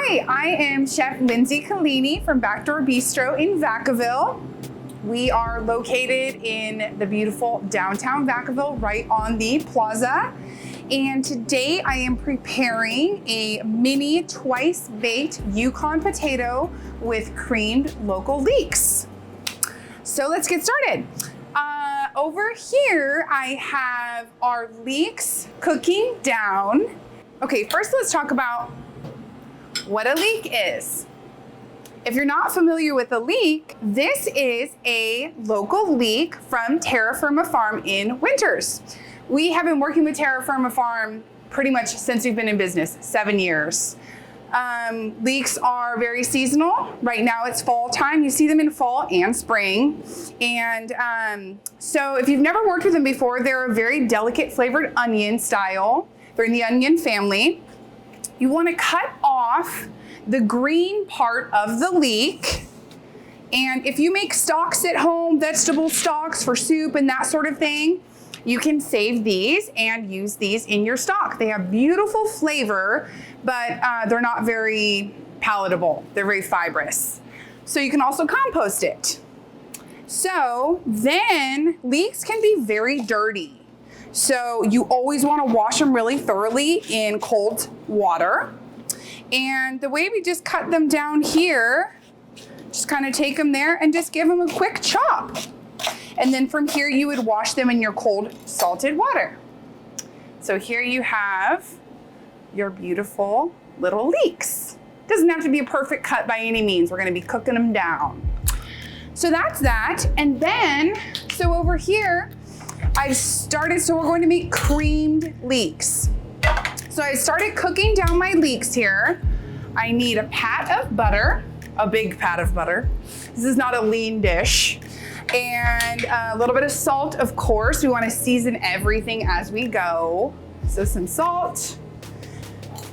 Hi, I am Chef Lindsey Chelini from BackDoor Bistro in Vacaville. We are located in the beautiful downtown Vacaville, right on the plaza. And today I am preparing a mini twice baked Yukon potato with creamed local leeks. So let's get started. Over here, I have our leeks cooking down. Okay, first let's talk about what a leek is. If you're not familiar with a leek, this is a local leek from Terra Firma Farm in Winters. We have been working with Terra Firma Farm pretty much since we've been in business, 7 years. Leeks are very seasonal. Right now it's fall time. You see them in fall and spring. And so if you've never worked with them before, they're a very delicate flavored onion style. They're in the onion family. You want to cut off the green part of the leek. And if you make stocks at home, vegetable stocks for soup and that sort of thing, you can save these and use these in your stock. They have beautiful flavor, but they're not very palatable. They're very fibrous. So you can also compost it. So then leeks can be very dirty. So you always want to wash them really thoroughly in cold water. And the way we just cut them down here, just kind of take them there and just give them a quick chop. And then from here, you would wash them in your cold salted water. So here you have your beautiful little leeks. Doesn't have to be a perfect cut by any means. We're gonna be cooking them down. So that's that. And then, so over here, so we're going to make creamed leeks. So I started cooking down my leeks here. I need a pat of butter, a big pat of butter. This is not a lean dish. And a little bit of salt, of course. We want to season everything as we go. So some salt.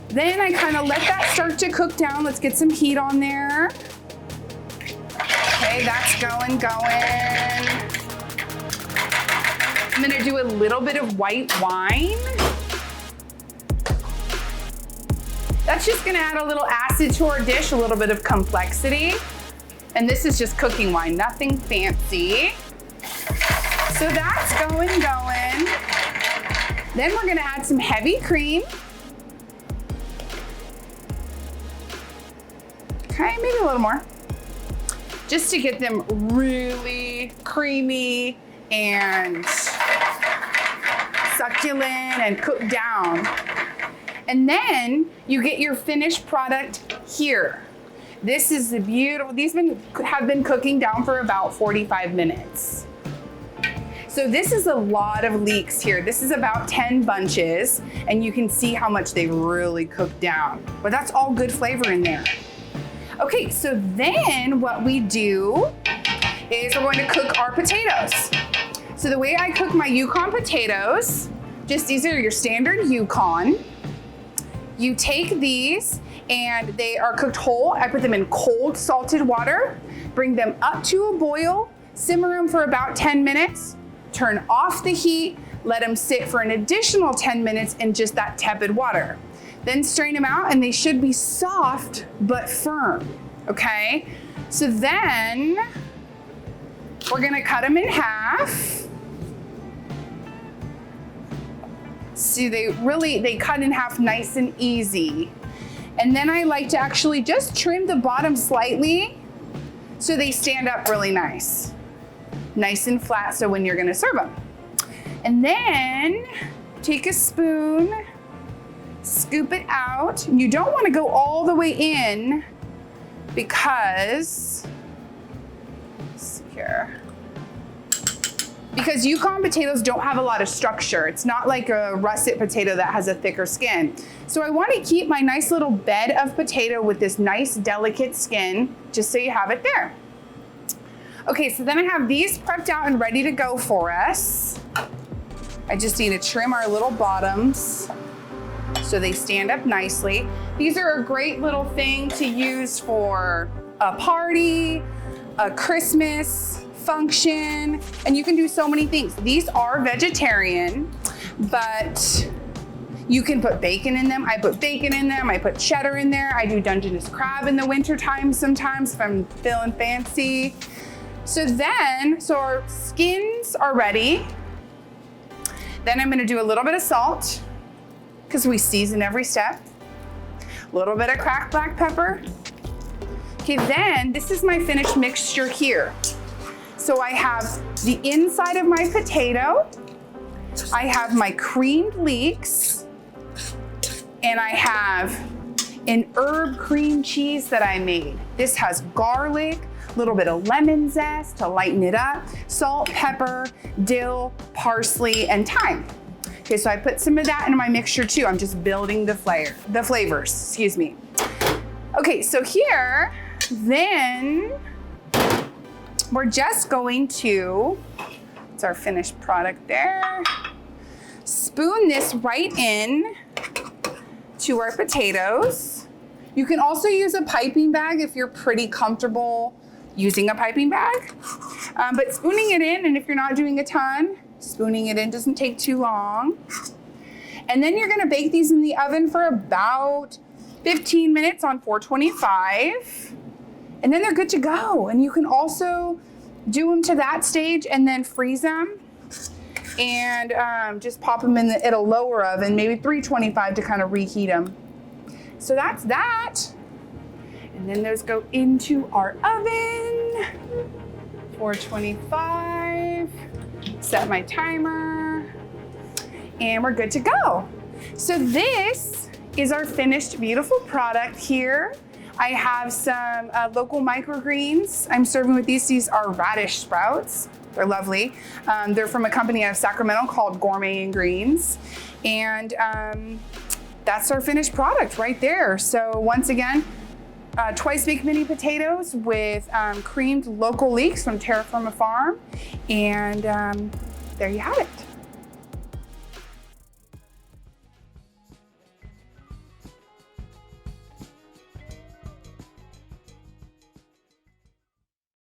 Then I kind of let that start to cook down. Let's get some heat on there. Okay, that's going. I'm gonna do a little bit of white wine. That's just gonna add a little acid to our dish, a little bit of complexity. And this is just cooking wine, nothing fancy. So that's going. Then we're gonna add some heavy cream. Okay, maybe a little more. Just to get them really creamy and succulent and cooked down. And then you get your finished product here. This is the beautiful, these have been cooking down for about 45 minutes. So this is a lot of leeks here. This is about 10 bunches, and you can see how much they really cooked down. But that's all good flavor in there. Okay, so then what we do is we're going to cook our potatoes. So the way I cook my Yukon potatoes, just these are your standard Yukon. You take these and they are cooked whole. I put them in cold salted water, bring them up to a boil, simmer them for about 10 minutes, turn off the heat, let them sit for an additional 10 minutes in just that tepid water. Then strain them out and they should be soft but firm, okay? So then we're gonna cut them in half. See, they cut in half nice and easy. And then I like to actually just trim the bottom slightly so they stand up really nice. Nice and flat so when you're gonna serve them. And then take a spoon, scoop it out. You don't wanna go all the way in because, let's see here. Because Yukon potatoes don't have a lot of structure. It's not like a russet potato that has a thicker skin. So I want to keep my nice little bed of potato with this nice delicate skin, just so you have it there. Okay, so then I have these prepped out and ready to go for us. I just need to trim our little bottoms so they stand up nicely. These are a great little thing to use for a party, a Christmas function, and you can do so many things. These are vegetarian, but You can put bacon in them. I put bacon in them. I put cheddar in there. I do Dungeness crab in the winter time sometimes if I'm feeling fancy. So our skins are ready. Then I'm gonna do a little bit of salt because we season every step. A little bit of cracked black pepper. Okay, then this is my finished mixture here. So I have the inside of my potato. I have my creamed leeks. And I have an herb cream cheese that I made. This has garlic, a little bit of lemon zest to lighten it up, salt, pepper, dill, parsley, and thyme. Okay, so I put some of that into my mixture too. I'm just building the flavors, excuse me. Okay, so here, then we're just going to, it's our finished product there, spoon this right in to our potatoes. You can also use a piping bag if you're pretty comfortable using a piping bag. But spooning it in, and if you're not doing a ton, spooning it in doesn't take too long. And then you're gonna bake these in the oven for about 15 minutes on 425. And then they're good to go. And you can also do them to that stage and then freeze them. And just pop them in at a lower oven, maybe 325 to kind of reheat them. So that's that. And then those go into our oven, 425, set my timer, and we're good to go. So this is our finished beautiful product here. I have some local microgreens I'm serving with these. These are Radish Sprouts. They're lovely. They're from a company out of Sacramento called Gourmet and Greens. And that's our finished product right there. So once again, twice baked mini potatoes with creamed local leeks from Terra Firma Farm. And there you have it.